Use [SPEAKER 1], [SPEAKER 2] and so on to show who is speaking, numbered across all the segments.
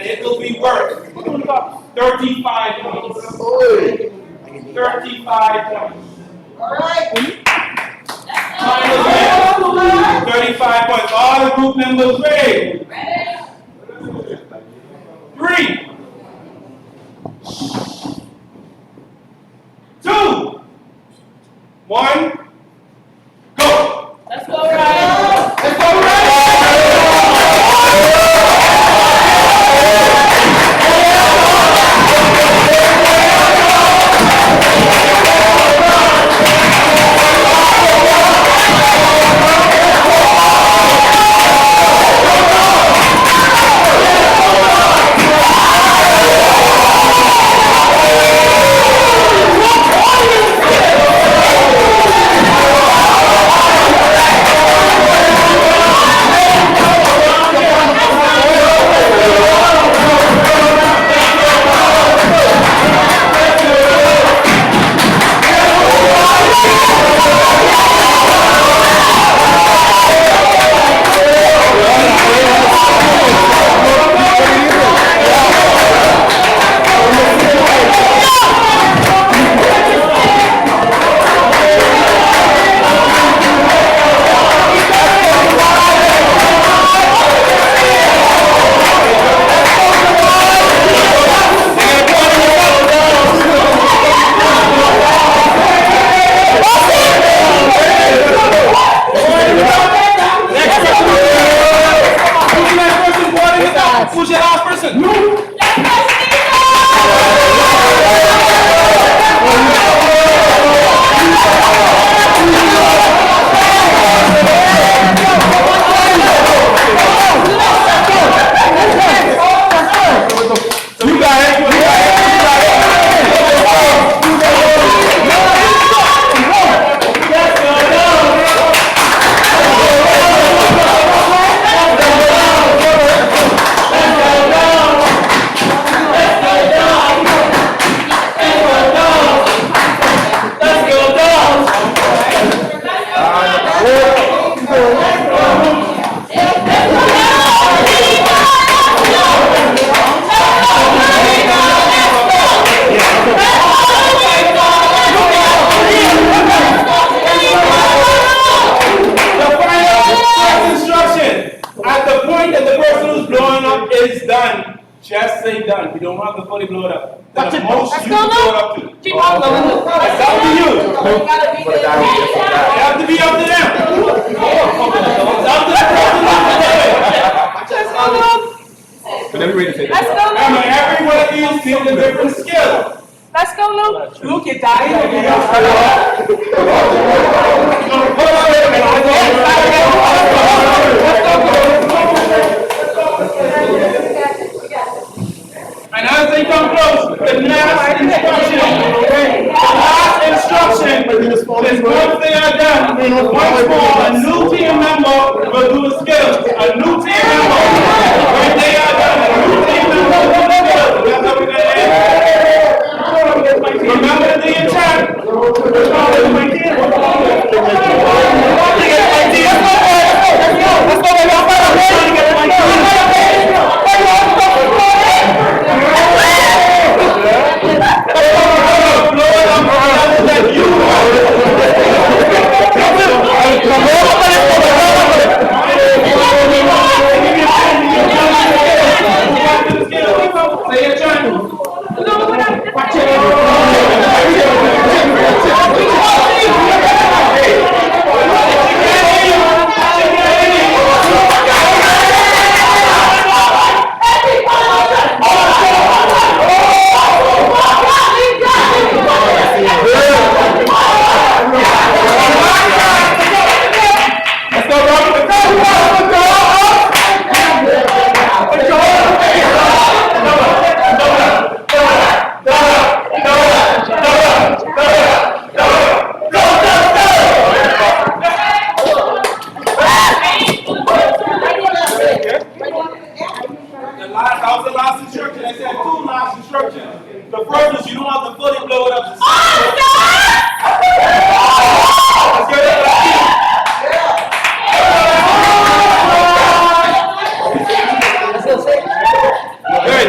[SPEAKER 1] it will be worth 35 points. 35 points.
[SPEAKER 2] All right.
[SPEAKER 1] 35 points. All the group members ready? 3, 2, 1, go!
[SPEAKER 3] Let's go, Ryan!
[SPEAKER 1] Let's go, Ryan! Who's your last person? You got it. Is done. Just say done. You don't have to fully blow it up. The most you can blow it up to. It's up to you. It has to be up to them. It's up to the person.
[SPEAKER 3] Let's go, Luke.
[SPEAKER 1] Remember, every one of these needs a different skill.
[SPEAKER 3] Let's go, Luke.
[SPEAKER 2] Luke, you're dying.
[SPEAKER 1] And as they come close, the last instruction is once they are done, once more, a new team member will do the skills. A new team member, when they are done, a new team member will do the skills. That's how we're going to end. Remember the intent. The first is you don't have to fully blow it up. Let's get it. Good.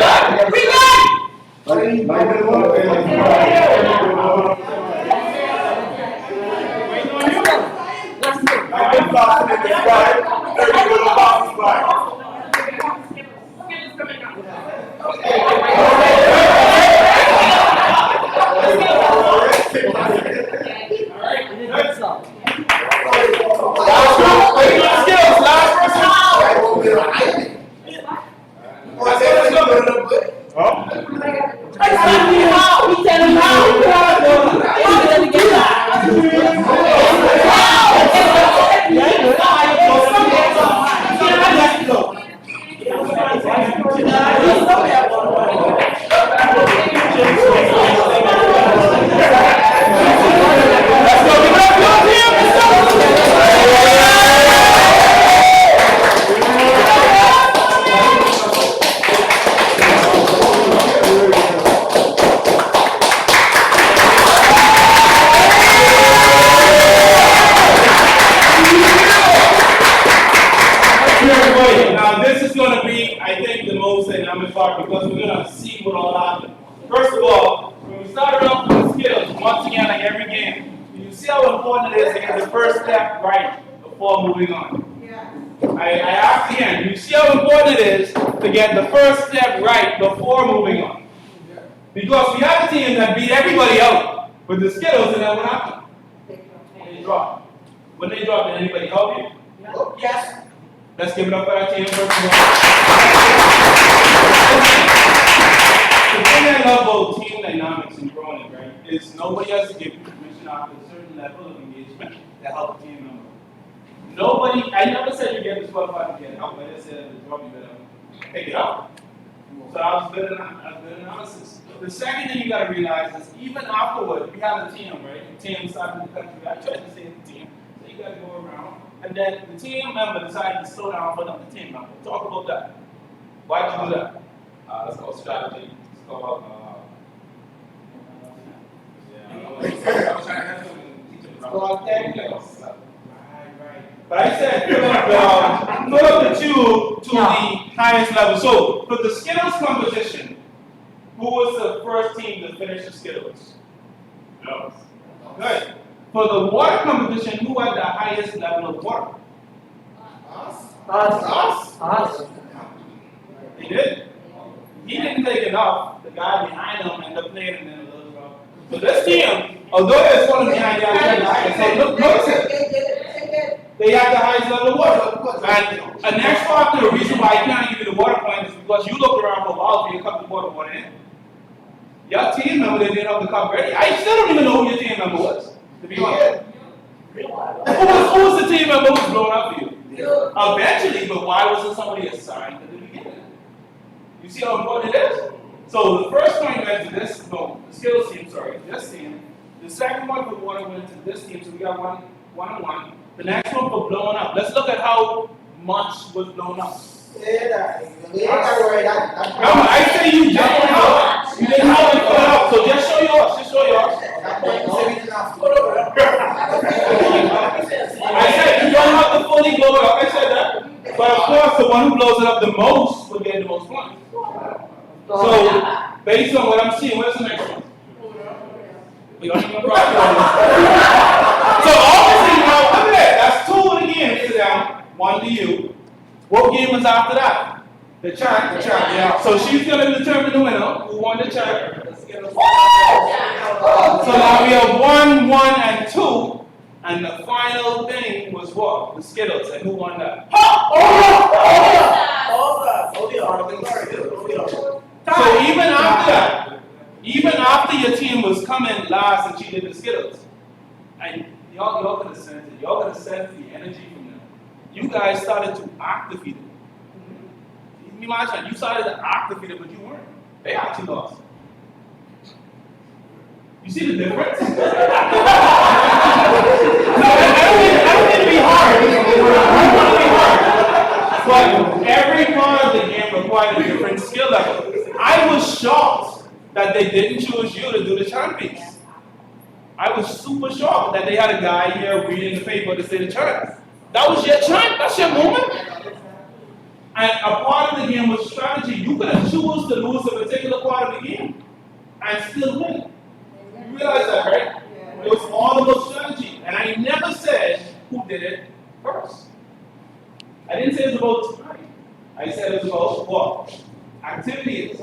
[SPEAKER 1] Now this is going to be, I think, the most dynamic part because we're going to see what all happened. First of all, when we started off with the skills, once again, like every game, you see how important it is to get the first step right before moving on. I asked again, you see how important it is to get the first step right before moving on. Because we have a team that beat everybody out with the skills, and then what happened? They dropped. When they dropped, did anybody help you? Yes. Let's give it up for our team first of all. The thing I love about team dynamics and growing, right, is nobody has to give you permission after a certain level of engagement to help a team member. Nobody, I never said you get disqualified to get help, but I said the job you better pick it up. So that was good analysis. The second thing you gotta realize is even afterward, we have a team, right? The team started the country, I tried to save the team. So you gotta go around. And then the team member decided to slow down for another team member. Talk about that. Why'd you do that?
[SPEAKER 2] That's called strategy. It's called,
[SPEAKER 1] But I said put up the two to the highest level. So for the Skittles competition, who was the first team to finish the Skittles? No. Good. For the water competition, who had the highest level of water? Us. They did. He didn't take enough. The guy behind him ended up playing and then a little rough. So this team, although there's one behind the other, look, they had the highest level of water. And next factor, the reason why I can't give you the water point is because you looked around for a while for your cup of water went in. Your team member didn't have the cup ready. I still don't even know who your team member was, to be honest. Who was the team member who was blowing up for you? Eventually, but why wasn't somebody assigned at the beginning? You see how important it is? So the first point went to this, no, the skills team, sorry, this team. The second one for water went to this team, so we got one and one. The next one for blowing up. Let's look at how much was blown up. I say you jumped out. You didn't have it blown up, so just show yours. Just show yours. I said you don't have to fully blow it up. I said that. But of course, the one who blows it up the most will get the most points. So, based on what I'm seeing, where's the next one? We don't even rock. So obviously, now look at that. That's two again. Sit down. One to you. What game was after that? The track. Yeah. So she's gonna determine the winner. Who won the track? So now we have 1, 1, and 2. And the final thing was what? The Skittles. And who won that? So even after your team was coming last and she did the Skittles, and y'all could have sensed it. Y'all could have sensed the energy from them. You guys started to activate it. Imagine, you started to activate it, but you weren't. They actually lost. You see the difference? I don't mean to be hard. But every part of the game required a different skill level. I was shocked that they didn't choose you to do the chant piece. I was super shocked that they had a guy here reading the paper to say the chant. That was your chant? That's your moment? And a part of the game was strategy. You could have chosen to lose a particular part of the game. and still win. You realize that, right? It was all about strategy. And I never said who did it first. I didn't say it was about time. I said it was about what? Activities.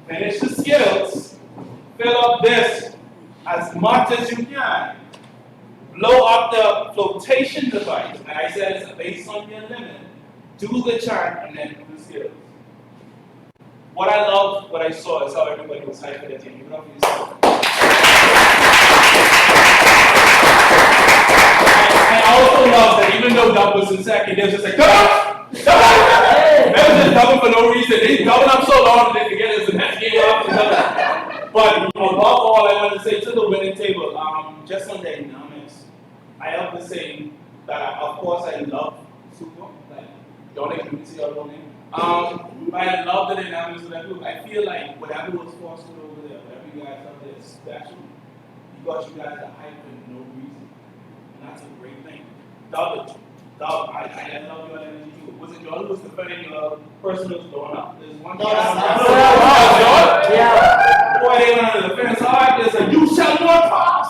[SPEAKER 1] Finish the skills. Fill up this as much as you can. Blow up the flotation device. And I said it's based on your limit. Do the chant and then do the skills. What I loved, what I saw is how everybody was hyped for the team. You know what I also love that even though Dub was in second, they was just like, come on! Come on! They was just dubbing for no reason. They dubbing up so long that they forget it's the next game up. But above all, I want to say to the winning table, just on the dynamics, I have to say that of course I love Super. Like, don't let me see your own name. But I love the dynamics of that group. I feel like whatever was forced over there, whatever you guys have there is special. Because you guys are hyped for no reason. And that's a great thing. Dub it. Dub. I love your energy too. Was it Jordan who was defending your person who was going up? There's one guy. Yeah. Boy, they went on the defense hard. They said, you shall not pass.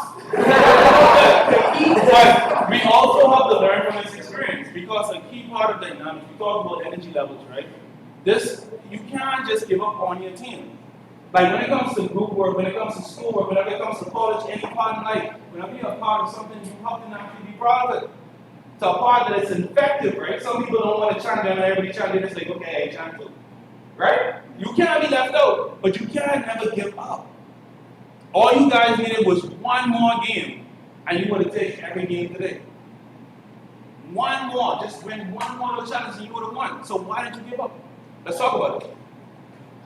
[SPEAKER 1] But we also have to learn from this experience because a key part of dynamics, we talk about energy levels, right? This, you can't just give up on your team. Like when it comes to group work, when it comes to schoolwork, whenever it comes to college, any part in life, whenever you're a part of something, you have to naturally be proud of it. To a part that it's effective, right? Some people don't want to chant down, everybody chant, they just like, okay, I chant too. Right? You can't be left out, but you can't never give up. All you guys needed was one more game, and you would have taken every game today. One more, just win one more of the challenge and you would have won. So why did you give up? Let's talk about it.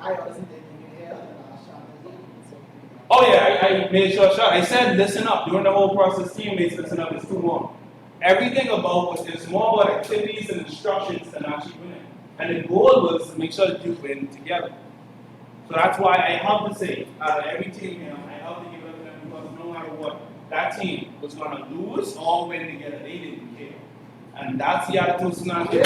[SPEAKER 4] I wasn't thinking you held and I shot the game.
[SPEAKER 1] Oh yeah, I made sure shot. I said listen up. During the whole process, teammates listen up, it's too long. Everything about was it's more about activities and instructions than actually winning. And the goal was to make sure that you win together. So that's why I have to say, out of every team here, I have to give it to them because no matter what, that team was going to lose or win together. They didn't care. And that's the attitude tonight. So,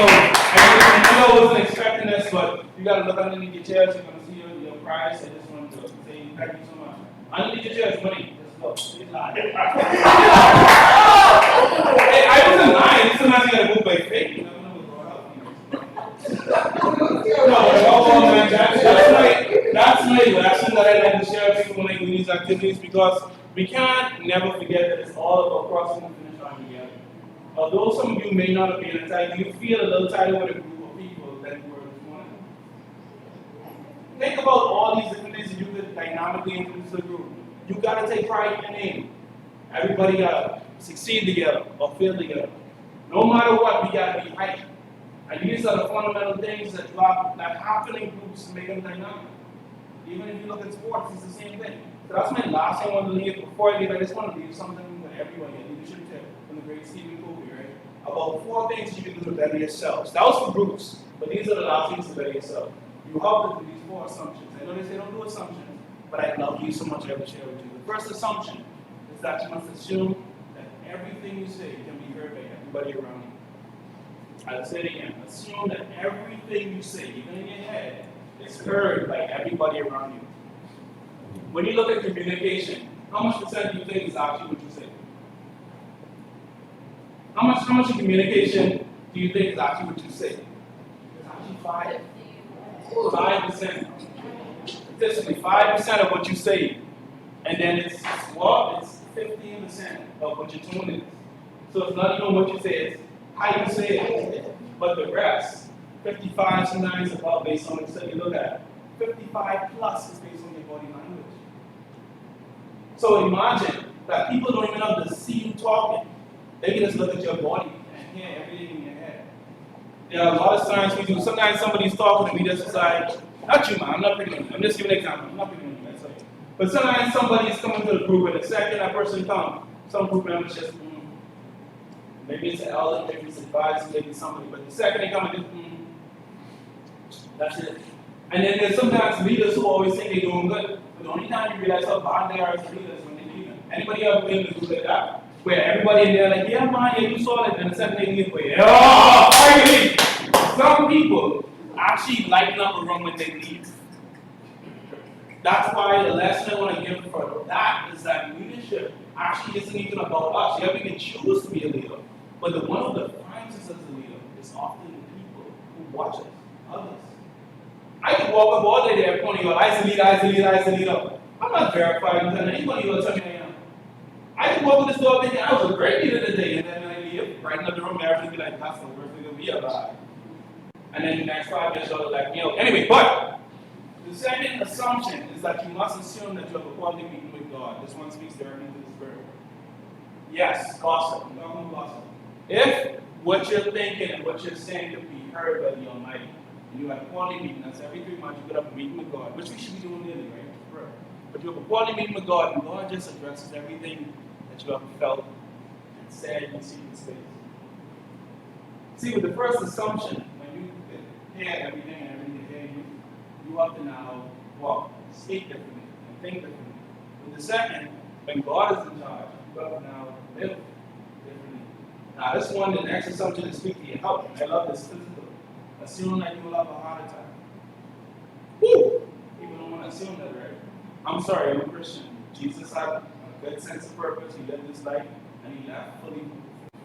[SPEAKER 1] I wasn't expecting this, but you got to look underneath your chairs. You're going to see your prize. I just wanted to say thank you so much. Underneath your chairs, money. Let's go. Hey, I wasn't lying. Sometimes you got to move by faith. You never know what's brought up. No, man, that's my lesson that I like to share with people when they do these activities because we can't never forget that it's all about crossing the finish line together. Although some of you may not have been excited, you feel a little tighter with a group of people than you were this morning. Think about all these different things that you could dynamically introduce to the group. You got to take pride in your name. Everybody got to succeed together or fail together. No matter what, we got to be hyped. And these are the fundamental things that happen in groups to make them dynamic. Even if you look at sports, it's the same thing. So that's my last thing I want to leave. Before I leave, I just want to leave something with everyone here. Leadership tip from the great Stephen Covey, right? About 4 things you can do to better yourselves. That was for groups, but these are the last things to better yourself. You have to do these 4 assumptions. I know they say don't do assumptions, but I love you so much I have to share with you. The first assumption is that you must assume that everything you say can be heard by everybody around you. I'll say it again. Assume that everything you say, even in your head, is heard by everybody around you. When you look at communication, how much percent do you think is actually what you say? How much of communication do you think is actually what you say? It's actually 5%. Statistically, 5% of what you say. And then it's 15% of what your tone is. So it's not even what you say, it's how you say it. But the rest, 55 sometimes above based on the study you look at. 55 plus is based on your body language. So imagine that people don't even have to see you talking. They can just look at your body and hear everything in your head. There are a lot of signs we do. Sometimes somebody's talking and we just decide, not you, man, I'm not picking on you. I'm just giving an example. I'm not picking on you, that's okay. But sometimes somebody's coming to the group and the second that person comes, some group members just, maybe it's an elder, maybe it's an advisor, maybe it's somebody, but the second they come and just, that's it. And then there's sometimes leaders who always think they're doing good, but the only time you realize how bad they are as leaders when they're leaving. Anybody ever been in a group like that? Where everybody in there like, yeah man, yeah, you saw it, and the second they leave, but yeah, finally! Some people actually lighten up a room when they leave. That's why the lesson I want to give for that is that leadership actually isn't even about us. Yeah, we can choose to be a leader, but the one who defines us as a leader is often the people who watch us, others. I could walk up all day there pointing out, I leader, I leader, I leader. I'm not verified until anybody will tell me I am. I could walk in the store thinking I was a great leader today, and then when I leave, right in the room, everything be like, that's the worst thing to be about. And then the next 5 years, you'll like, anyway, but the second assumption is that you must assume that you have a quality meeting with God. This one speaks directly to the Spirit. Yes, gossip. No gossip. If what you're thinking and what you're saying can be heard by the Almighty, and you have a quality meeting, that's every 3 months you get up a meeting with God, which we should be doing daily, right? But you have a quality meeting with God, and God just addresses everything that you have felt and said in secret space. See, with the first assumption, when you hear everything and everything hear you, you have to now walk, speak differently, and think differently. With the second, when God is in charge, you have to now live differently. Now, this one, the next assumption is speak to your health. I love this physical. Assume that you will have a heart attack. Woo! People don't want to assume that, right? I'm sorry, I'm a Christian. Jesus had a good sense of purpose. He lived his life, and he left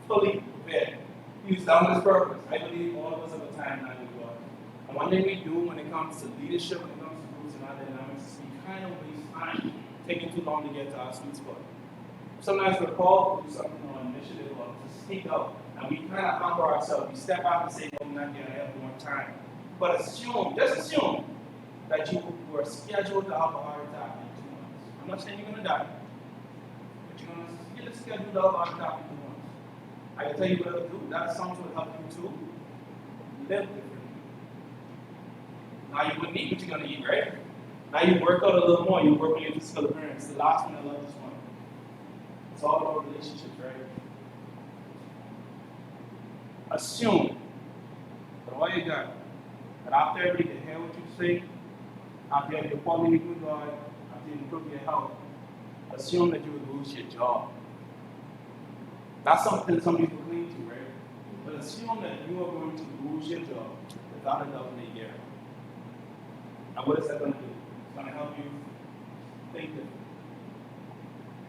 [SPEAKER 1] fully prepared. He was done with his purpose. I believe all of us have a time now with God. And one thing we do when it comes to leadership, when it comes to groups and our dynamics, is we kind of waste time taking too long to get to our sweet spot. Sometimes we're called to do something on an initiative or to speak out, and we kind of humble ourselves. We step out and say, no, not yet, I have more time. But just assume that you were scheduled to have a heart attack in 2 months. I'm not saying you're going to die, but you're going to get scheduled to have a heart attack in 2 months. I can tell you what to do. That assumption will help you to live differently. Now you wouldn't eat what you're going to eat, right? Now you work out a little more. You work on your physical appearance. The last one, I love this one. It's all about relationships, right? Assume that all you got, that after everybody can hear what you say, after you have your quality with God, after you improve your health, assume that you would lose your job. That's something some people cling to, right? But assume that you are going to lose your job without a doubt in a year. And what is that going to do? It's going to help you think differently.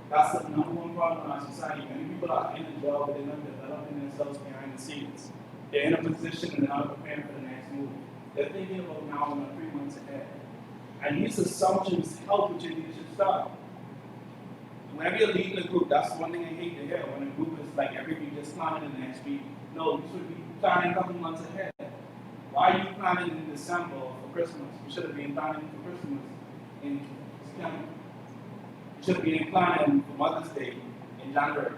[SPEAKER 1] That's the number one problem in our society. Many people are in a job, but they're not developing themselves behind the scenes. They're in a position and they're not preparing for the next move. They're thinking about now and 3 months ahead. And these assumptions help with your leadership style. Whenever you're leading a group, that's one thing I hate to hear. When a group is like everybody just planning the next week. No, you should be planning a couple months ahead. Why are you planning in December for Christmas? You should have been planning for Christmas in September. You should have been planning for Mother's Day in January.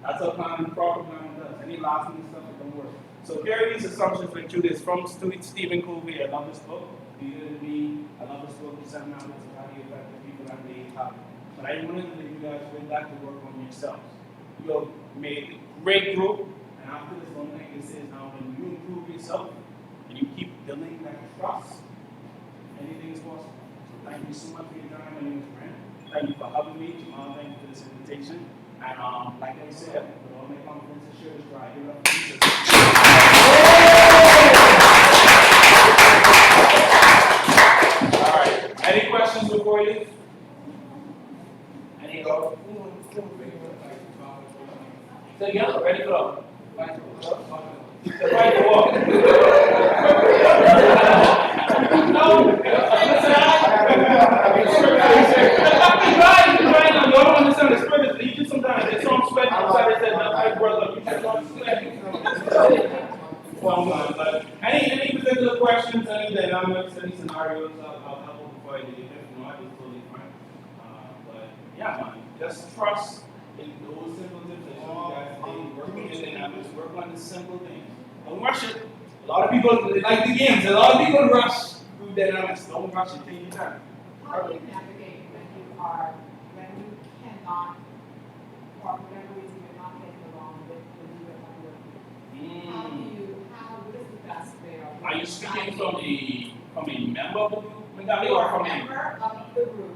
[SPEAKER 1] That's how planning, proper planning does. Any last minute stuff that don't work. So carry these assumptions with you. This from Stephen Covey. I love this book. Leader in Me. I love this book. 7 Habits of Highly Effective People and Daily Habits. But I wanted to leave you guys with that to work on yourselves. You have made a great group, and after this one thing it says now when you improve yourself and you keep building that trust, anything is possible. So thank you so much for your time. My name is Brent. Thank you for having me. Jamal, thank you for this invitation. And like I said, with all my conferences, share this drive. Give it up for Jesus. All right. Any questions before you? Any go? Say yellow, ready to go. Fight the war. No, listen, you don't understand the spirit is legion sometimes. It's on sweat. Somebody said, my brother, you should not sweat. But any particular questions, any dynamics, any scenarios, I'll help before I leave. If not, it's totally fine. But yeah, man, just trust in those simple tips that you guys today. Work on your dynamics, work on the simple things. Don't rush it. A lot of people, they like the games. A lot of people rush through dynamics. Don't rush it. Take your time.
[SPEAKER 5] How do you navigate when you cannot, for whatever reason, you're not getting along with the leader of your group? What is the best way?
[SPEAKER 1] Are you speaking from a member of the group, Megali, or from a
[SPEAKER 5] member of the group,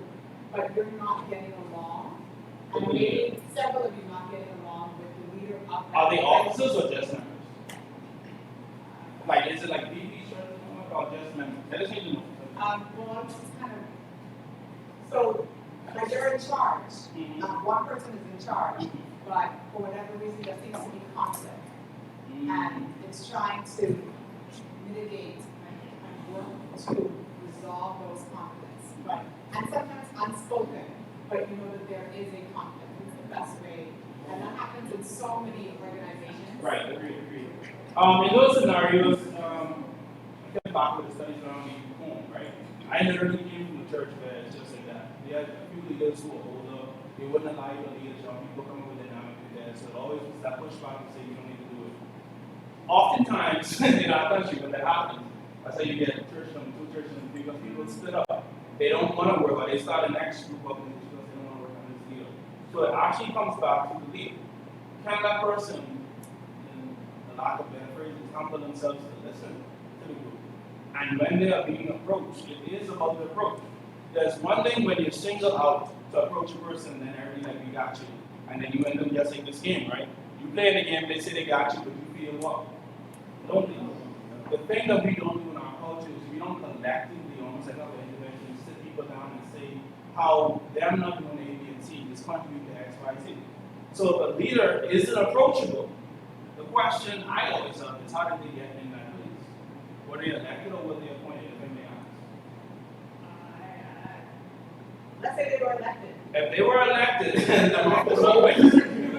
[SPEAKER 5] but you're not getting along? And maybe several of you not getting along with the leader of that.
[SPEAKER 1] Are they officers or just members? Like, is it like BP shirts or just members? I just need to know.
[SPEAKER 5] Well, it's kind of, so, like they're in charge.
[SPEAKER 1] Mhm.
[SPEAKER 5] One person is in charge,
[SPEAKER 1] Mhm.
[SPEAKER 5] but for whatever reason, there seems to be conflict.
[SPEAKER 1] Mm.
[SPEAKER 5] And it's trying to mitigate and work to resolve those conflicts.
[SPEAKER 1] Right.
[SPEAKER 5] And sometimes unspoken, but you know that there is a conflict. It's the best way. And that happens in so many organizations.
[SPEAKER 1] Right, agreed. In those scenarios, I get back with the studies around me home, right? I literally came from the church where it's just like that. They had a few leaders who were older, they wouldn't allow you to lead young people come up with dynamic there. So it always was that pushback and say you don't need to do it. Oftentimes in our country when that happens, that's how you get church from two churches and because people split up. They don't want to work, but they start an next group of because they don't want to work on this deal. So it actually comes back to the leader. Can that person, in the lack of better phrases, humble themselves to listen to the group? And when they are being approached, it is about the approach. There's one thing when you single out to approach a person, then everything like we got you. And then you end up just like this game, right? You play the game, they say they got you, but you feel what? Lonely. The thing that we don't do in our culture is we don't collectively, almost like other interventions, sit people down and say how them not doing A, B, and C is contributing to X, Y, Z. So the leader isn't approachable. The question I always have is how did they get in that place? Were they elected or were they appointed, if I may ask?
[SPEAKER 5] Let's say they were elected.
[SPEAKER 1] If they were elected,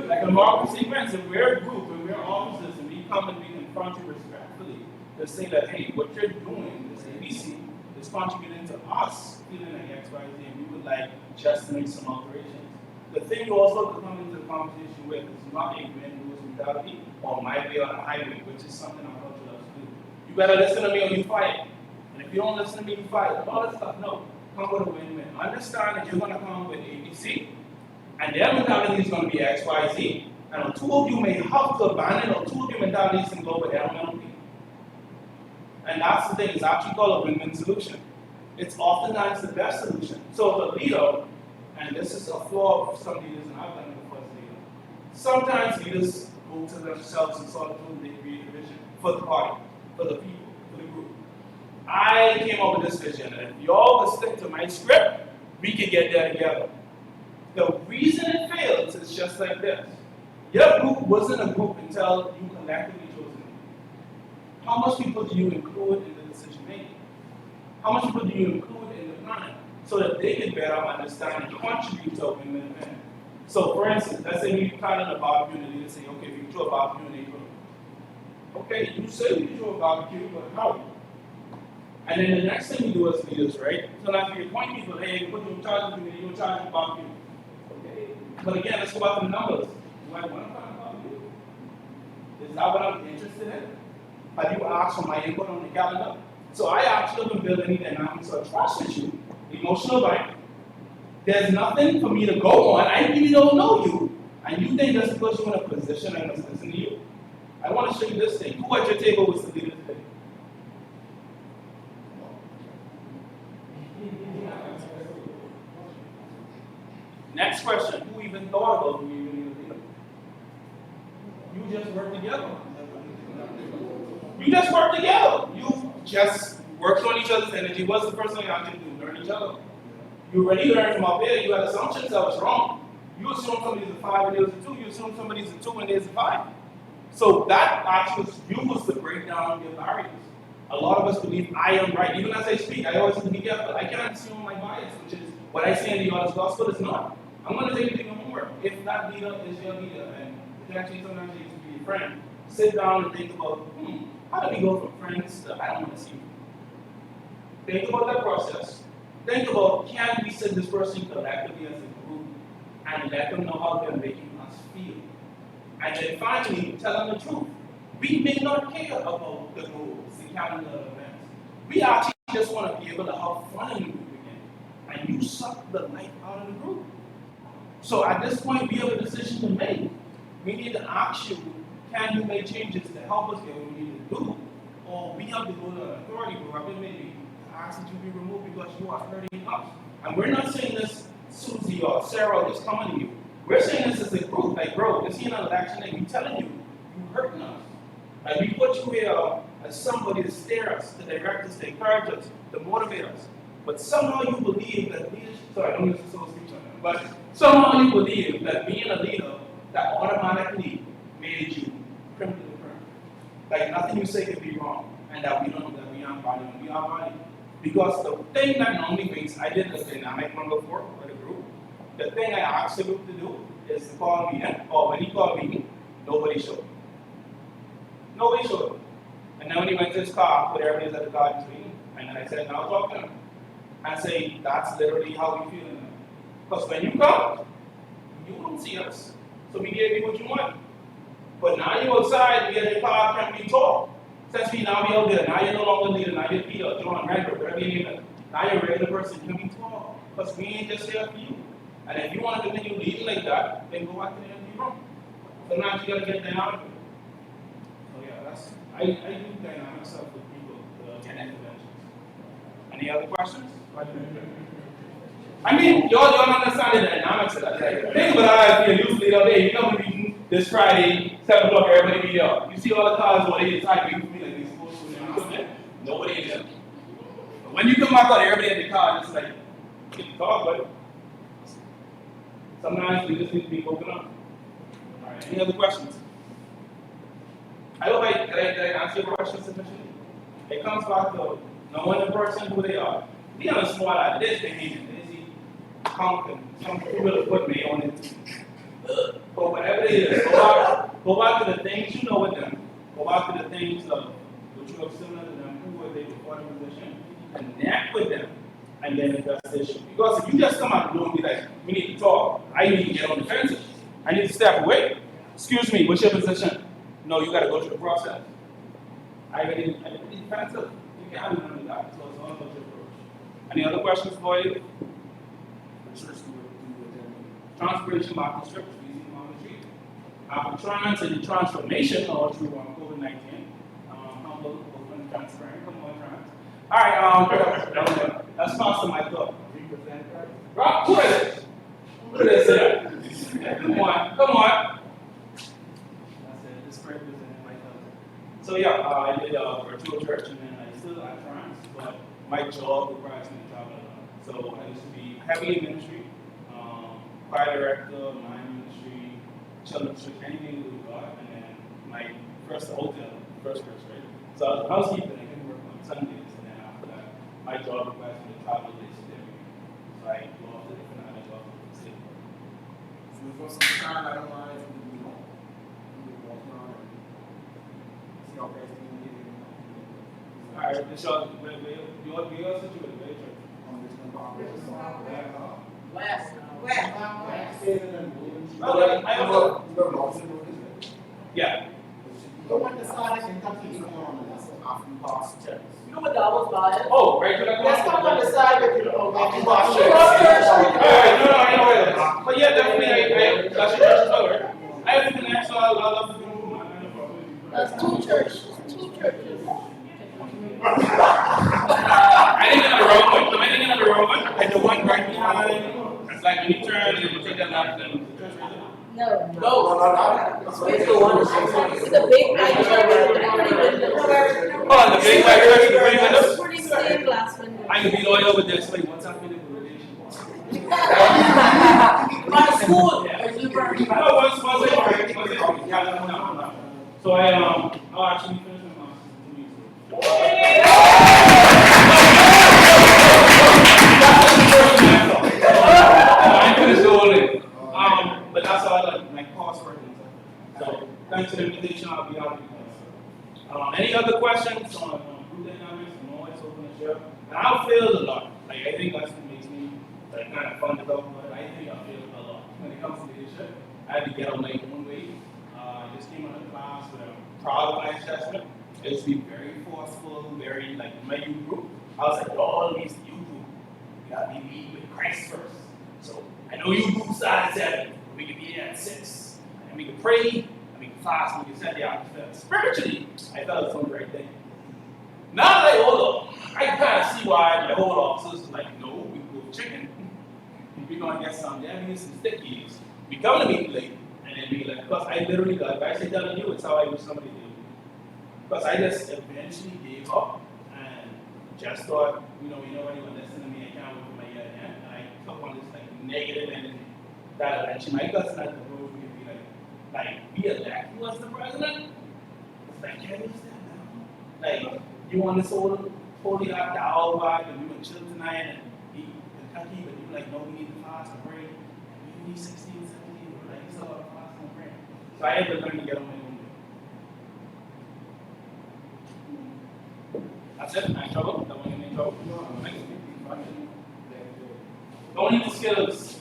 [SPEAKER 1] like a democracy wins, if we're a group and we're officers and we come and we confront you respectfully to say that, hey, what you're doing, this ABC, is contributing to us feeling like X, Y, Z, and we would like just make some alterations. The thing you also come into the conversation with is not a win-lose mentality or my way or the highway, which is something our culture loves to do. You better listen to me or you fight. And if you don't listen to me, you fight. All that stuff, no. Come with a win-win. Understand that you're going to come with ABC, and their mentality is going to be X, Y, Z. And two of you may have to abandon, or two of your mentalities can go with L and P. And that's the thing, it's actually called a win-win solution. It's oftentimes the best solution. So the leader, and this is a flaw of some leaders, and I've done it before as a leader. Sometimes leaders go to themselves and sort of do they create a vision for the party, for the people, for the group. I came up with this vision, and if y'all would stick to my script, we could get there together. The reason it fails is just like this. Your group wasn't a group until you collectively chose it. How much people do you include in the decision making? How much people do you include in the planning? So that they can better understand and contribute to a win-win event. So for instance, let's say we plan on a barbecue and the leader say, okay, we can throw a barbecue in April. Okay, you say we can throw a barbecue, but how? And then the next thing we do as leaders, right? So now we appoint people, hey, put you in charge of the committee, you're in charge of barbecue. Okay. But again, let's go back to the numbers. Do I want to find barbecue? Is that what I'm interested in? Have you asked for my input on the calendar? So I actually don't build any dynamics or trust with you. Emotional bank. There's nothing for me to go on. I really don't know you. And you think just because you're in a position I'm going to listen to you. I want to show you this thing. Who at your table was the leader today? Next question. Who even thought about who you really leader? You just work together. You just work together. You just worked on each other's energy. What's the first thing you have to do? Learn each other. You already learned from up there. You had assumptions that was wrong. You assume somebody's a 5 and there's a 2. You assume somebody's a 2 and there's a 5. So that actually was the breakdown of your barriers. A lot of us believe I am right. Even as I speak, I always have to be careful. I can't assume my bias, which is what I say in the other's gospel is not. I'm going to take you to your homework. If that leader is your leader, and potentially sometimes you to be your friend, sit down and think about, how do we go from friends to I don't want to see you? Think about that process. Think about, can we sit this person collectively as a group and let them know how they're making us feel? And then finally, tell them the truth. We may not care about the goals, the calendar events. We actually just want to be able to have fun in the group again. And you suck the life out of the group. So at this point, we have a decision to make. We need to ask you, can you make changes to help us get what we need to do? Or we have to go to an authority group and maybe ask that you be removed because you are hurting us. And we're not saying this, Susie or Sarah is coming to you. We're saying this as a group, like, bro, this is an election and we're telling you, you're hurting us. Like, we put you here as somebody to steer us, to direct us, to encourage us, to motivate us. But somehow you believe that leadership, sorry, I don't use the soul speech on that, but somehow you believe that being a leader, that automatically made you criminally criminal. Like nothing you say can be wrong, and that we don't, that we aren't valued, we are valued. Because the thing that normally makes, I did the dynamic one before for the group, the thing I asked the group to do is to call me in, or when he called me, nobody showed up. Nobody showed up. And then when he went to his car, put everybody's at the car in between, and then I said, now talk to him. And say, that's literally how we feel. Because when you come, you don't see us. So we gave you what you want. But now you're outside, we get your car, can we talk? Since we now be out there, now you're no longer leader, now you're Peter, John, Randall, whatever you name it. Now you're a regular person, can we talk? Because we ain't just here for you. And if you want to continue leading like that, then go back to the empty room. Sometimes you gotta get dynamic with it. So yeah, that's, I do dynamic stuff with people, and interventions. Any other questions? I mean, y'all understand the dynamics of that. Like, think about it, if you're a youth leader, hey, you know we're meeting this Friday, 7 o'clock, everybody be there. You see all the cars over there inside, you feel like they're supposed to, when you come in, nobody in there. But when you come back out, everybody in the car, just like, get the talk, but sometimes we just need to be open up. Alright, any other questions? I hope did I answer your question sufficiently? It comes back to knowing the person who they are. Be on a small like this behavior, lazy, conking, some people put me on it. But whatever it is, go back to the things you know with them. Go back to the things of which you have similar to them, who were they before the position, connect with them, and then address the issue. Because if you just come out and don't be like, we need to talk, I need to get on the defensive. I need to step away. Excuse me, what's your position? No, you gotta go through the process. I really defensive. You can't do that. So it's all about your approach. Any other questions for you? Transpiration market scripts, easy monetary. After trans and transformation or through COVID-19. Humble, open, transparent, come on, trans. Alright, let's pass the mic up. Rob, who is it? Who is it? Come on. That's it, this represents my cousin. So yeah, I did a virtual church and then I still at trans, but my job requires me to travel a lot. So I used to be heavily in ministry. Choir director, my ministry, children's church, anything with God, and then my first hotel, first church, right? So I was housekeeping, I couldn't work on Sundays, and then after that, my job requires me to travel days every week. So I go off to different other jobs in the city.
[SPEAKER 6] So for some time, I don't mind if we walk around and see how guys can get in.
[SPEAKER 1] Alright, so you are situated, very church.
[SPEAKER 6] On this one,
[SPEAKER 3] West.
[SPEAKER 1] Yeah.
[SPEAKER 4] The one decided in Kentucky on after you pass the test.
[SPEAKER 3] You know what that was about?
[SPEAKER 1] Oh, right to that.
[SPEAKER 4] Let's come on the side that you know after you pass the
[SPEAKER 1] Alright, no, I know it. But yeah, definitely, that's your church as well, right? I have to connect, so I love to do
[SPEAKER 3] That's two churches.
[SPEAKER 1] I didn't get on the wrong one. I didn't get on the wrong one. Like the one right behind. It's like when you turn and you take that left and the church right there.
[SPEAKER 3] No. It's the one. It's the big white church with the pretty windows.
[SPEAKER 1] Oh, the big white church with the pretty windows?
[SPEAKER 3] Pretty stained glass windows.
[SPEAKER 1] I can be loyal with this. Wait, what's happening in the relation?
[SPEAKER 3] My school.
[SPEAKER 1] No, once it. Yeah, no. So I'll actually finish my master's. I finished the whole thing. But that's all I like, my coursework and stuff. So thanks for the invitation. I'll be out with you. Any other questions on group dynamics? I'm always open to share. And I failed a lot. Like I think that's what makes me like kind of fun to talk about. I think I failed a lot when it comes to leadership. I had to get on my own way. I just came out of class with a proud of my assessment. I used to be very forceful, very like in my youth group. I was like, all these youth group, you gotta be leading with Christ first. So I know you group start at 7, we can be here at 6. And we can pray, and we can fast, we can set the atmosphere. Spiritually, I felt it was the right thing. Now like, hold up, I kind of see why my whole officers like, no, we go chicken. We're gonna get some yummies, some stickies. We come to meet late, and then we like, because I literally, like I say telling you, it's how I wish somebody did. because I just eventually gave up and just thought, nobody would listen to me. I can't wait for my year to end. And I took on this like negative energy that eventually my cousin at the road would be like, be elected you as the president. It's like, can you stand down? Like, you want this holy God dial back and we would chill tonight and eat Kentucky, but you were like, no, we need to fast and pray. And we need 16, 17, we're like, it's a lot of fast and pray. So I had to learn to get on my own. That's it. I'm in trouble. Don't want to get in trouble. Don't eat the Skittles.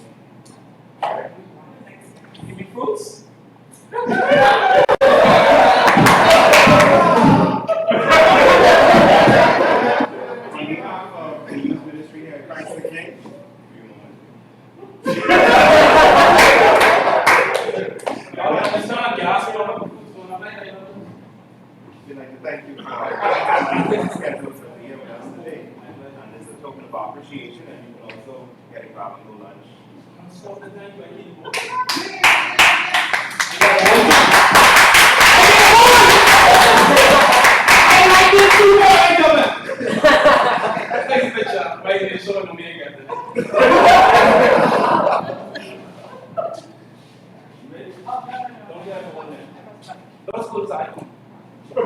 [SPEAKER 1] Give me fruits.
[SPEAKER 7] We'd like to thank you for scheduling for the event with us today. And it's a token of appreciation, and you can also get a grab and go lunch.
[SPEAKER 1] I'm so thank you. I need more. I like this too, man. Take a picture. Right here, show them me again. Don't get it one there. Those clothes are icon.
[SPEAKER 5] You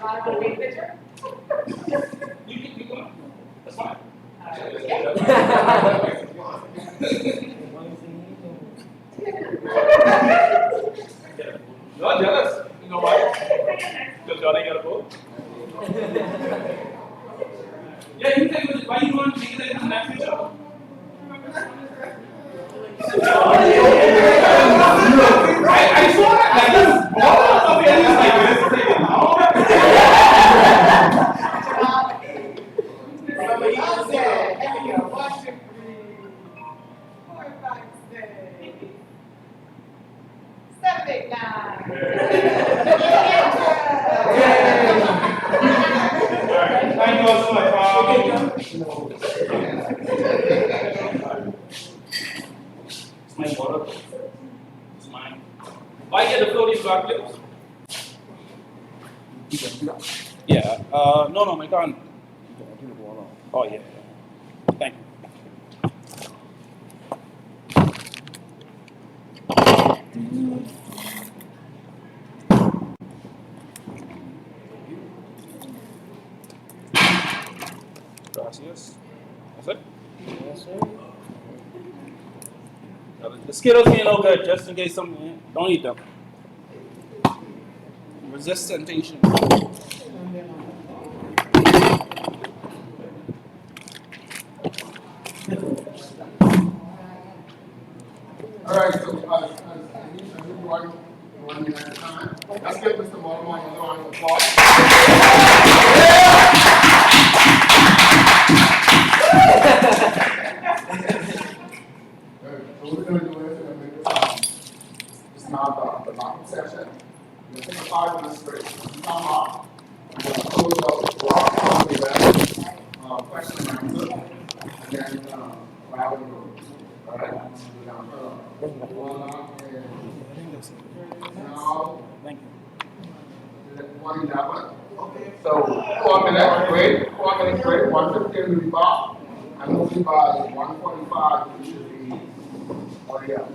[SPEAKER 5] want to take a picture?
[SPEAKER 1] You go. That's fine. You're jealous. You know why? Because y'all ain't got a boat. Yeah, you take it. Why you want to take it in that picture? I saw that. Like this. All of it is like this. Thank you all so much. It's my water. It's mine. Why get the floaties back, please? Yeah. No, my gun. Oh, yeah. Thank you. Gracias. That's it? Yes, sir. The Skittles ain't no good, just in case some, don't eat them. Resist temptation.
[SPEAKER 6] All right, so one minute at a time. Let's give Mr. Baltimore a round of applause. So what we're going to do is we're going to make this now the locking session. We're going to take a 5 minute break. We come up. We're going to close up the question and answer. And then rather than all right. Now,
[SPEAKER 1] Thank you.
[SPEAKER 6] 111. So 4 minutes break, 1:15 will be back, and hopefully by 1:45 we should be already up.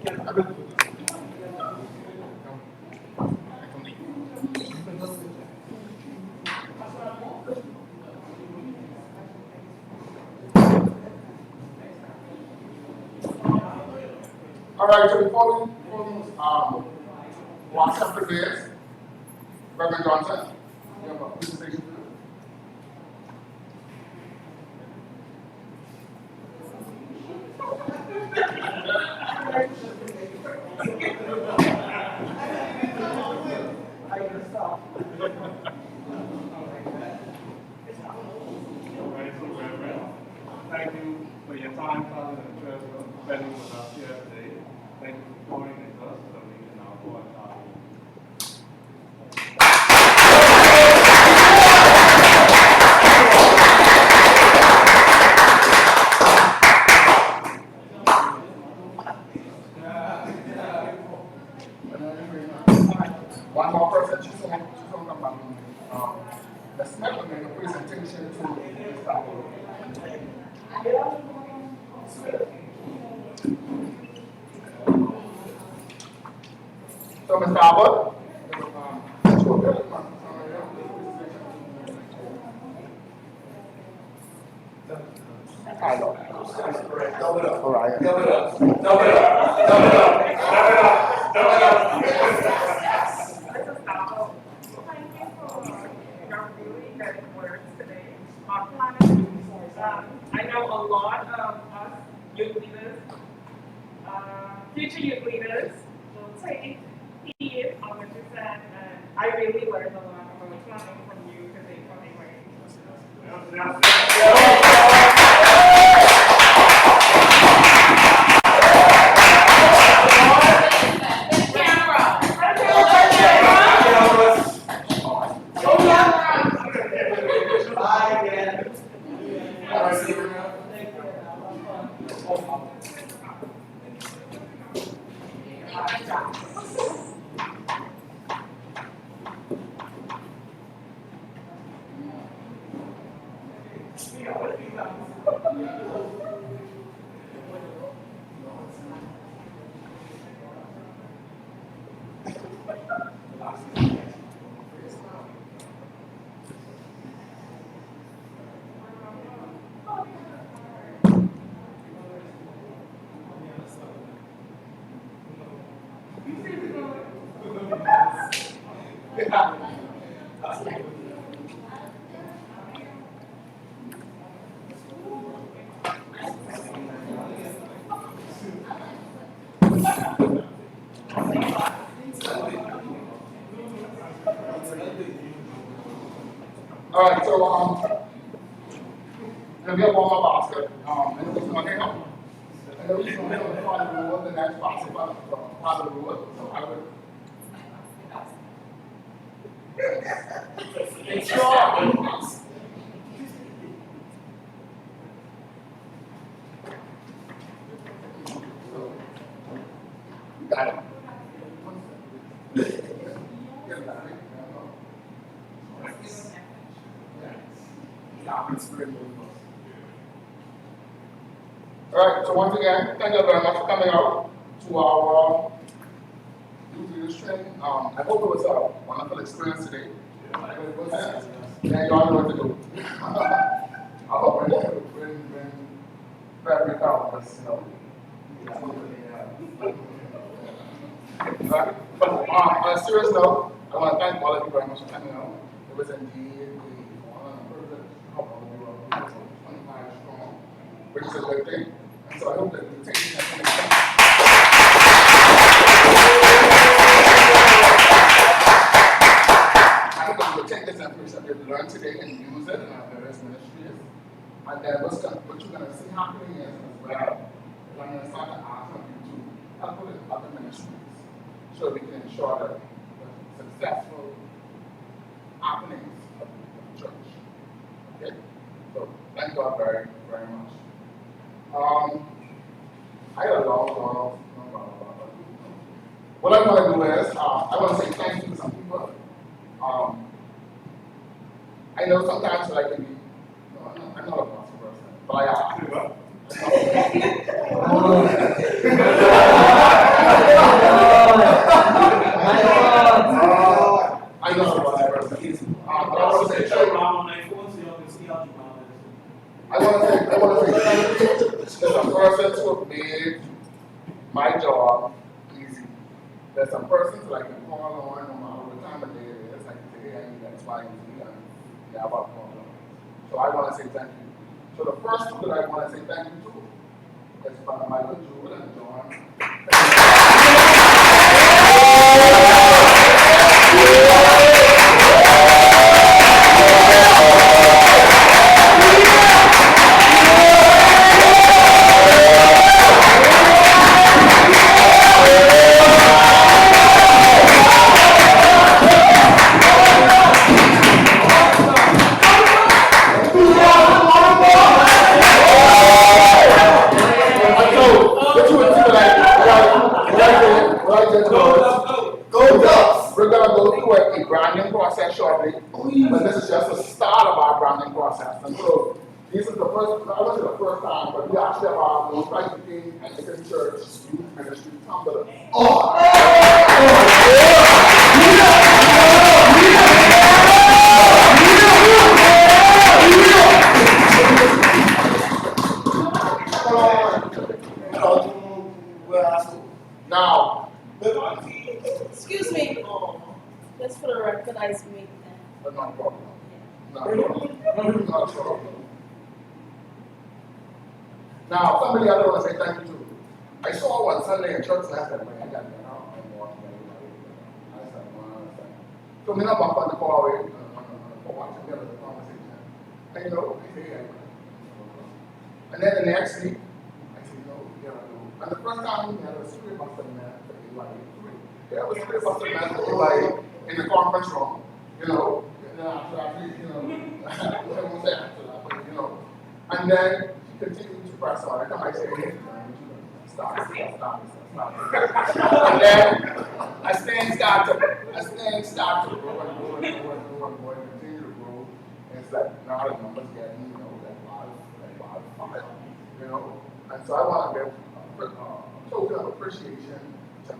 [SPEAKER 6] All right, so before we watch up the beers, Reverend Johnson, you have a presentation to do.
[SPEAKER 1] Thank you for your time, Father, and treasure, spending with us here today. Thank you for pouring into us so we can now go on our
[SPEAKER 6] One more person, she's going to come back. Let's make a presentation to Mr. So, Mr. Albert, all right.
[SPEAKER 8] I know a lot of us youth leaders, future youth leaders will take heed on what you said, and I really learned a lot about planning from you today coming away.
[SPEAKER 6] All right, so we have one more basket. And who's going to help? And the reason we're going to follow the rule, the next basket, follow the rule. So I would. It's your. Got it. All right, so once again, thank you very much for coming out to our youth leaders training. I hope it was a wonderful experience today. Yeah, you all know what to do. I hope when February comes, But on a serious note, I want to thank all of you very much for coming out. It was indeed a privilege to help all of you out. 25 strong, which is a good thing. And so I hope that you take this information. I hope that you'll take this information that you've learned today and use it in our various ministries. And then what you're going to see happening is as well, I'm going to start to ask you to help with other ministries, so we can ensure that the successful happenings of the church. Okay? So thank you all very, very much. I got a long. What I'm going to do is, I want to say thank you to some people. I know sometimes I can be, I'm not a gospel person, but I my job easy. There's some persons like I can call on no matter what time of day it is. I can say, hey, I need X, Y, and Z, and yeah, about problem. So I want to say thank you. So the first two that I want to say thank you to is Father Michael, Jewel, and John. We're going to go through a branding process shortly, but this is just the start of our branding process. And so, this is the first, I won't say the first time, but we actually have our own practicing Anglican Church Youth Ministry Tumblr. Now,
[SPEAKER 3] Excuse me. Just for the record, I speak.
[SPEAKER 6] but no problem. No problem. No problem. Now, somebody I want to say thank you to. I saw one Sunday in church last night, man, I got there out and walking everybody. I said, wow, so me not back on the call away, watching the conversation. And you know, I say, hey, and then the next week, I said, no, yeah, I do. And the first time we had a spirit master man for everybody. There was a spirit master man for everybody in the conference room, you know. And then after that, you know, I won't say after that, but you know. And then she continued to press on. I come, I say, hey, stop. And then as things start to grow and grow and continue to grow. And it's like now the numbers getting, you know, like five, you know. And so I want to give a token of appreciation to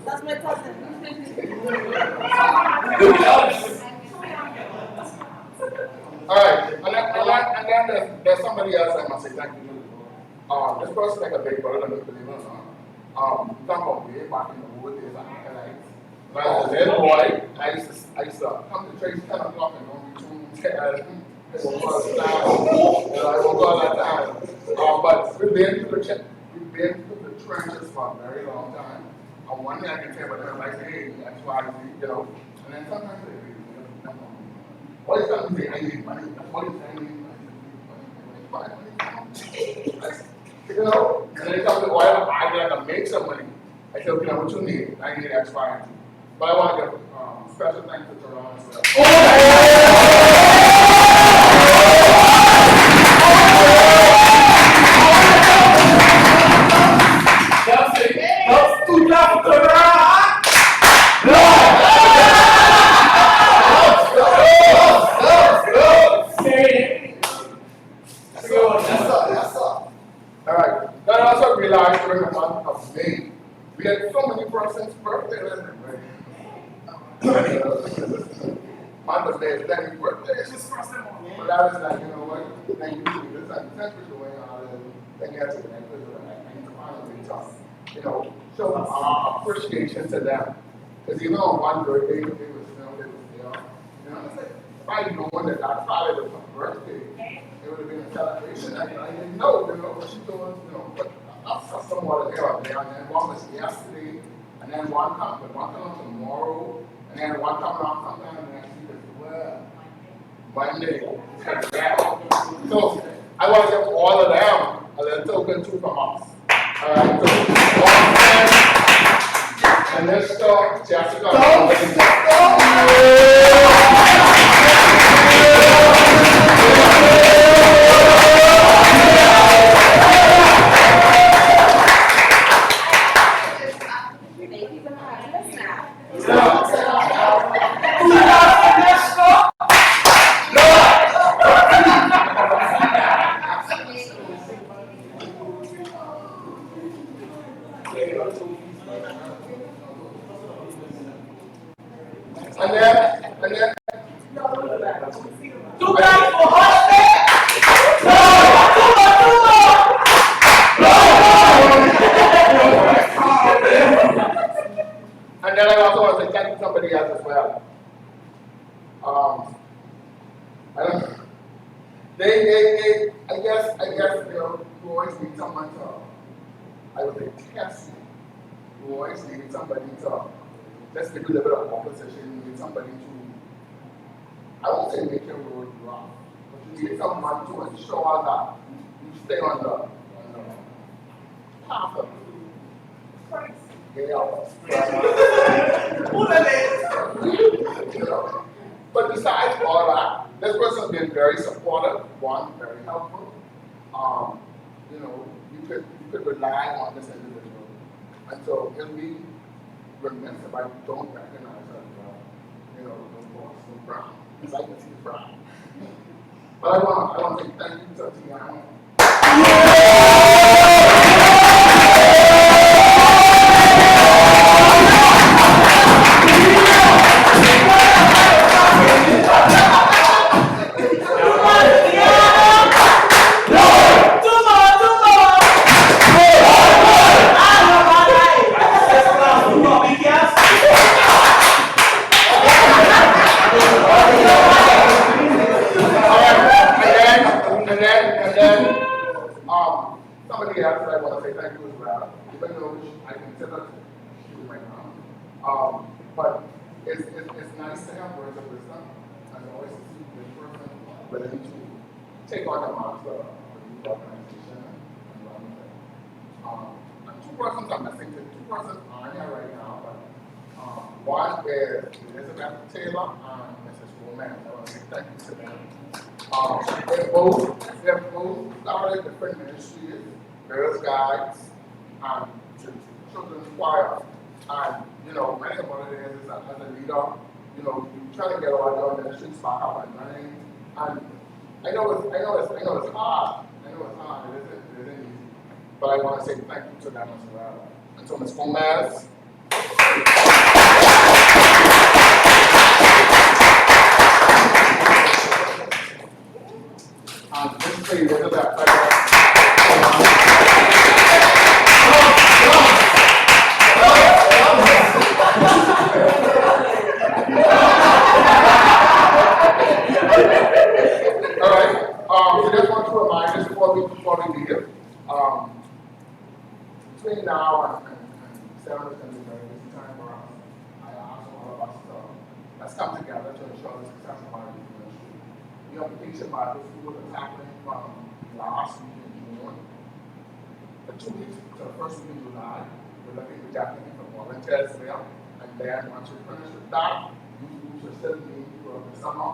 [SPEAKER 3] That's my cousin.
[SPEAKER 6] All right, and then there's somebody else I must say thank you to. This person like a big brother, believe it or not. Come from way back in the old days, when I was a little boy, I used to come to church 10 o'clock and don't be too tired. I won't go all that time. But we've been through the trenches for a very long time. And one thing I can tell about them, like, hey, that's why, you know, and then sometimes they really, all these times they say, I need money. All these times money. You know, and then they come to oil, I got to make some money. I said, okay, what you need? I need X, Y, and Z. But I want to give special thanks to Toronto as well. All right. Then I also realized during the month of May, we had so many persons' birthdays. Month of May is Danny's birthday. But I was like, you know what? Thank you for this. And thank you for going on. Thank you for the next I need to finally talk. You know, show appreciation to them. Because even on one birthday, it was, you know, it's like, if I had known that that Friday was my birthday, it would have been a celebration. I didn't know, you know, what she doing, you know, but that's somewhat there out there. And then one was yesterday, and then one coming tomorrow, and then one coming on sometime next week as well. Monday. So I want to give all of them a little token too from us. All right, so and let's start Jessica. And then,
[SPEAKER 1] Two guys for husband.
[SPEAKER 6] and then I also want to say thank you to somebody else as well. I don't know. I guess, you know, you always need someone to, I would say, test you. You always need somebody to, just give you a little bit of opposition, you need somebody to, I won't say make your road rough, but you need someone to ensure that you stay on the path of Christ. You know. But besides all that, this person's been very supportive, one, very helpful. You know, you could rely on this individual. And so it'll be remiss if I don't recognize her, you know, the voice of Brown. It's like to see Brown. But I want to say thank you to Tiana. Somebody else I want to say thank you as well, even though I consider you right now. But it's nice to have words of wisdom, and always to see this person willing to take on the mantle of the organization and run with it. And two persons I'm missing, two persons aren't here right now, but one is Elizabeth Taylor and Mrs. Gomez. I want to say thank you to them. They're both started different ministries, Girls Guides, and Children's Choir. And, you know, my thing about it is that as a leader, you know, you try to get all your ministries back up and running. And I know it's hard. It isn't easy. But I want to say thank you to them as well. And so Ms. Gomez. This lady, what is that? All right. So just want to remind us before we leave. Between now and 7 is going to be a very busy time for us. I ask all of us to let's come together to ensure the success of our ministry. The application by the school is happening from last week in June. For 2 weeks to the first week in July, we're looking at definitely for volunteers there. And then once we finish with that, these groups are still meeting throughout the summer.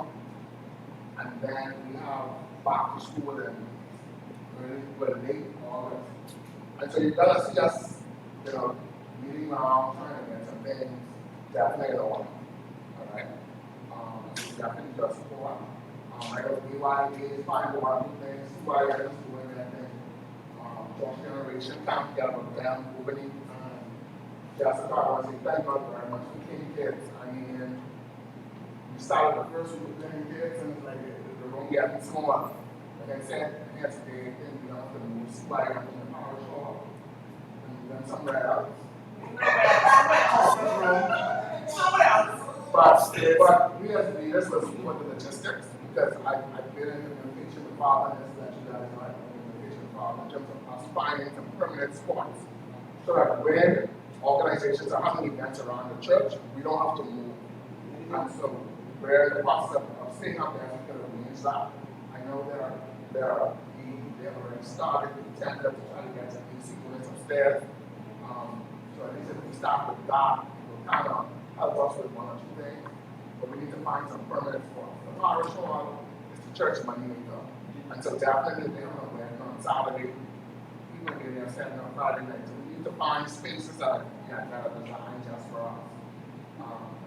[SPEAKER 6] And then we have back to school in late August. And so you're gonna see us, you know, meeting around, trying to get some things definitely on. All right. Definitely just support. I know PYC is fine with one of the things, CYS is doing that thing. Joint Generation Camp together with them, Ubani, and Jessica, I want to say thank God very much for King Kids. I mean, we started the first week with King Kids and it's like the room getting smaller. Like I said, yesterday, we have to move CYS in the power shop and then somewhere else. But we as leaders will support the logistics because I've been in communication with fathers that you guys know, communication with fathers in terms of us finding some permanent spots so that when organizations are having events around the church, we don't have to move. And so we're in the process of seeing how best we can arrange that. I know they have already started the tender to try to get some AC units upstairs. So at least if we start with that, it will kind of help us with one or two things. But we need to find some permanent spots. The parish hall is the church money maker. And so definitely they're on Saturday, even if they're setting on Friday night. So we need to find spaces that are designed just for us.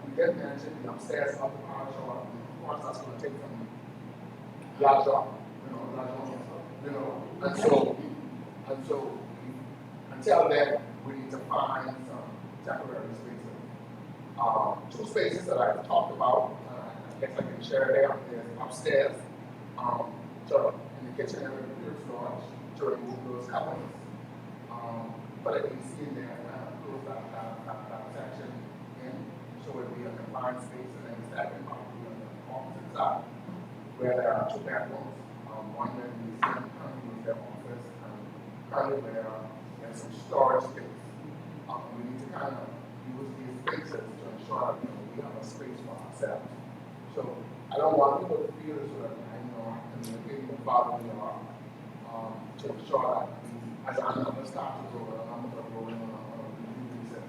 [SPEAKER 6] We did mention the upstairs of the parish hall. Of course, that's going to take some larger, and so until then, we need to find some temporary spaces. Two spaces that I've talked about, I guess I can share there, is upstairs, in the kitchen area, the storage, to remove those cupboards. But at least in there, close that section in, so it'll be a confined space, and then the second part will be on the opposite side, where there are two bedrooms, one where the museum currently use their office, and currently where there's some storage space. We need to kind of use these spaces to ensure that we have a space for ourselves. So I don't want people to feel so that I communicate with Father we are, to ensure that as our numbers start to grow, our numbers are growing on a weekly basis.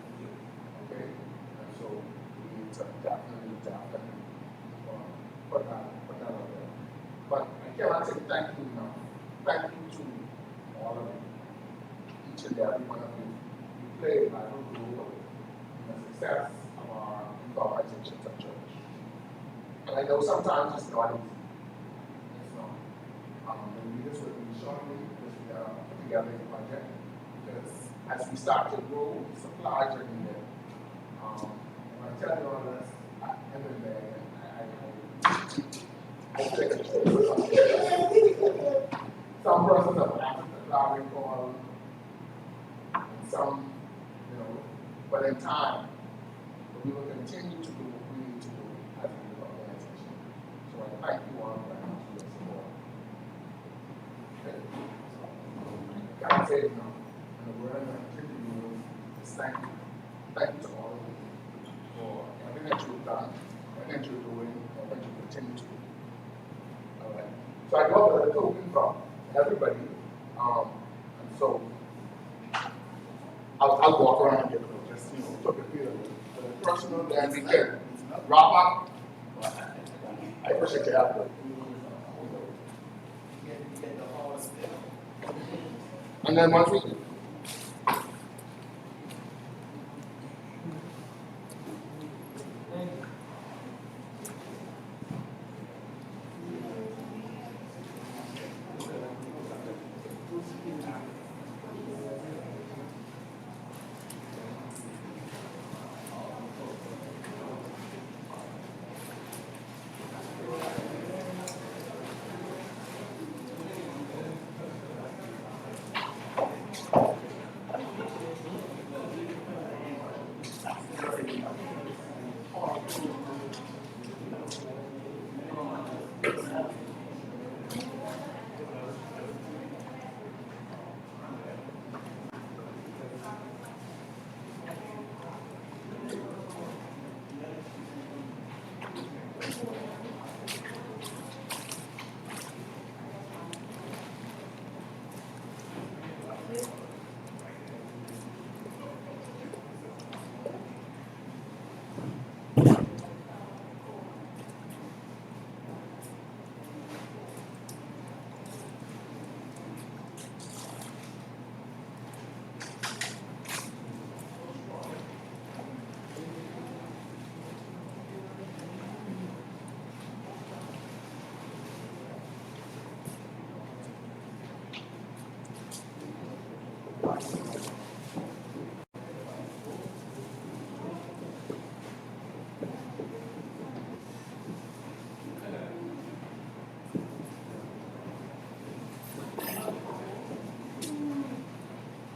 [SPEAKER 6] Okay? And so we need to definitely put that out there. But I cannot say thank you enough. Thank you to all of you, each and every one of you. You play a vital role in the success of our organizations at church. And I know sometimes it's not easy. It's not. The leaders will be shortly because we are put together a project. Because as we start to grow, supplies are needed. When I tell you all this, I'm in there, and I take a choice. Some persons have asked the clarion call, and some, but in time, we will continue to do what we need to do as an organization. So I thank you all very much for your support. God said, and the word I'm going to continue is thank you. Thank you to all of you for everything that you've done, everything that you're doing, and what you continue to do. All right. So I got a token from everybody, and so I'll walk around and get a little, just took a feel of it. Personal, then we can wrap up. I appreciate your help. And then once we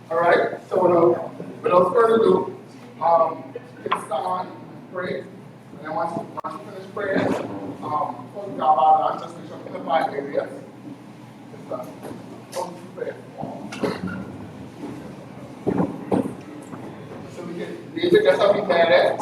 [SPEAKER 6] all right, so without further ado, let's start and pray. And then once you finish praying, before we talk about that, just make sure in the 5 areas. Pray. So we can leave it just how we had it.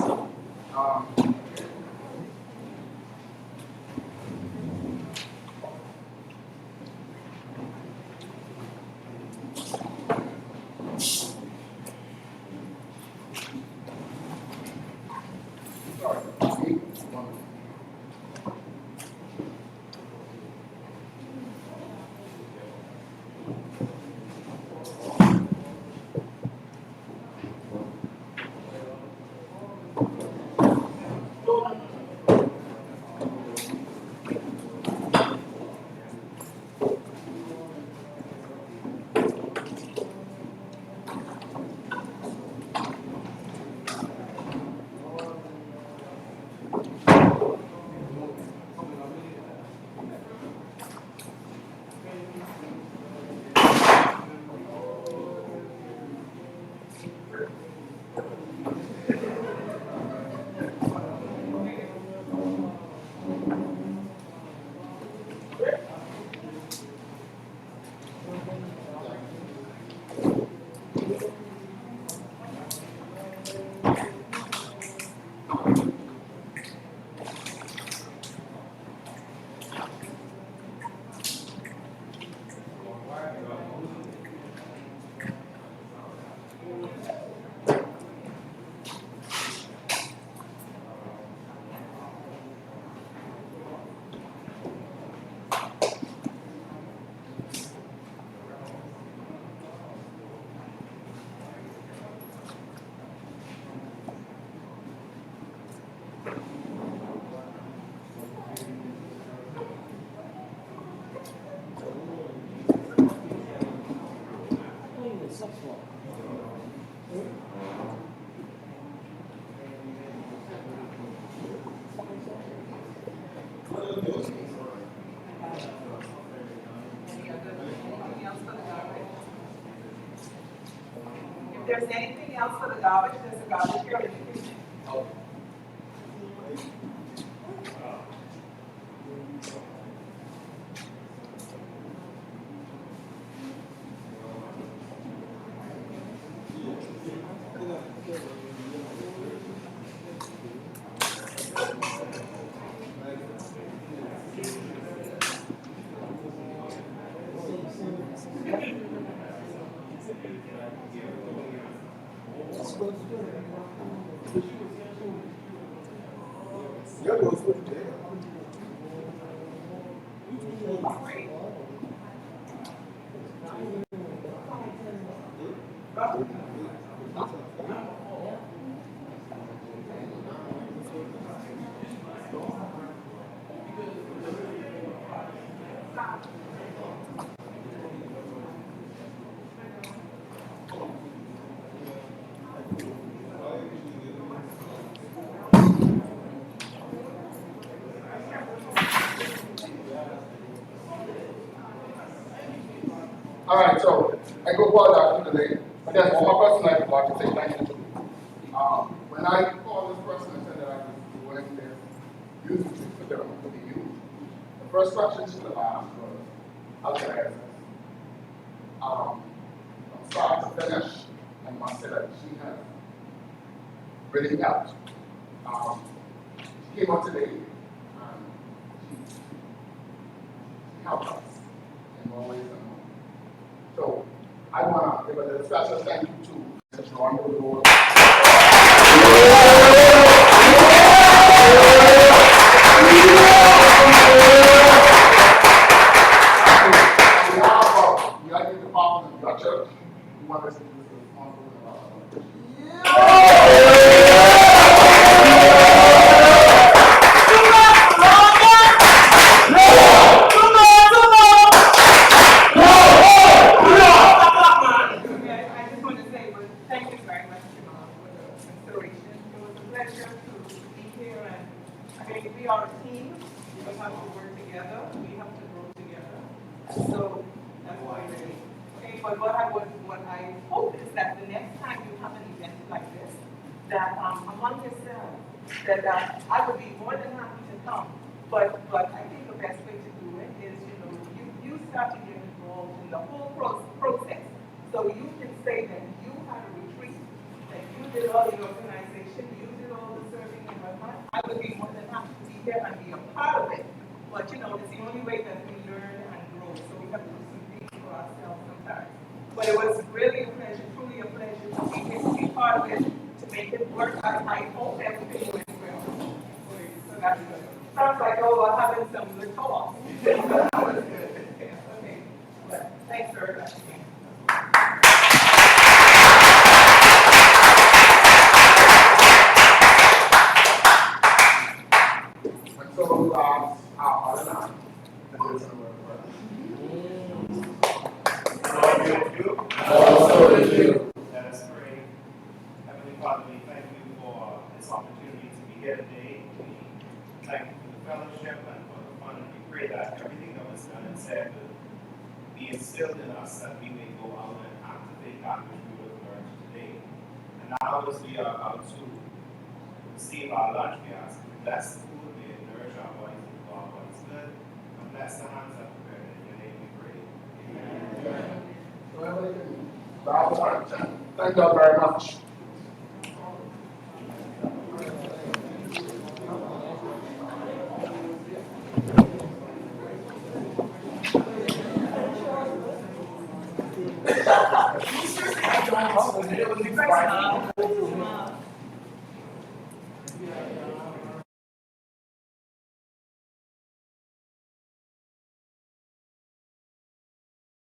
[SPEAKER 8] If there's anything else for the garbage, there's a garbage here.
[SPEAKER 6] All right, so I go apologize for the delay, but there's one more person I forgot to say thank you to. When I called this person and said that I was doing this youth for the youth, the first question she was asked was, how can I assist? From start to finish, I must say that she has really helped. She came out today and she helped us in more ways than one. So I want to give a little special thank you to Mr. John Woodward. On behalf of the United Department of your church, we want us to do this responsible
[SPEAKER 8] We are a team. We have to work together. We have to grow together. So that's why really. Okay, but what I hope is that the next time you have an event like this, that among yourselves, that I would be more than happy to come. But I think the best way to do it is, you start to get involved in the whole process. So you can say that you had a retreat, that you did all the organization, you did all the serving and whatnot. I would be more than happy to be here and be a part of it. But it's the only way that we learn and grow. So we have to do some things for ourselves sometimes. But it was really a pleasure, truly a pleasure to be here, to be part of it, to make it work. I hope everything went well. So that's good. Sounds like, we're having some good co-ops. That was good. Okay. But thanks very much.
[SPEAKER 6] So, other than
[SPEAKER 7] Also is you. Let us pray. Heavenly Father, we thank you for this opportunity to be here today. We thank you for the fellowship and for the fun, and we pray that everything that was done and said will be instilled in us, that we may go out and activate that which we will learn today. now as we are about to receive our lunch, we ask, bless the food, may it nourish our bodies and for our bodies good, and bless the hands that prepare it. In your name we pray. Amen.
[SPEAKER 6] So everybody can bow their heart. Thank you all very much.
[SPEAKER 5] It was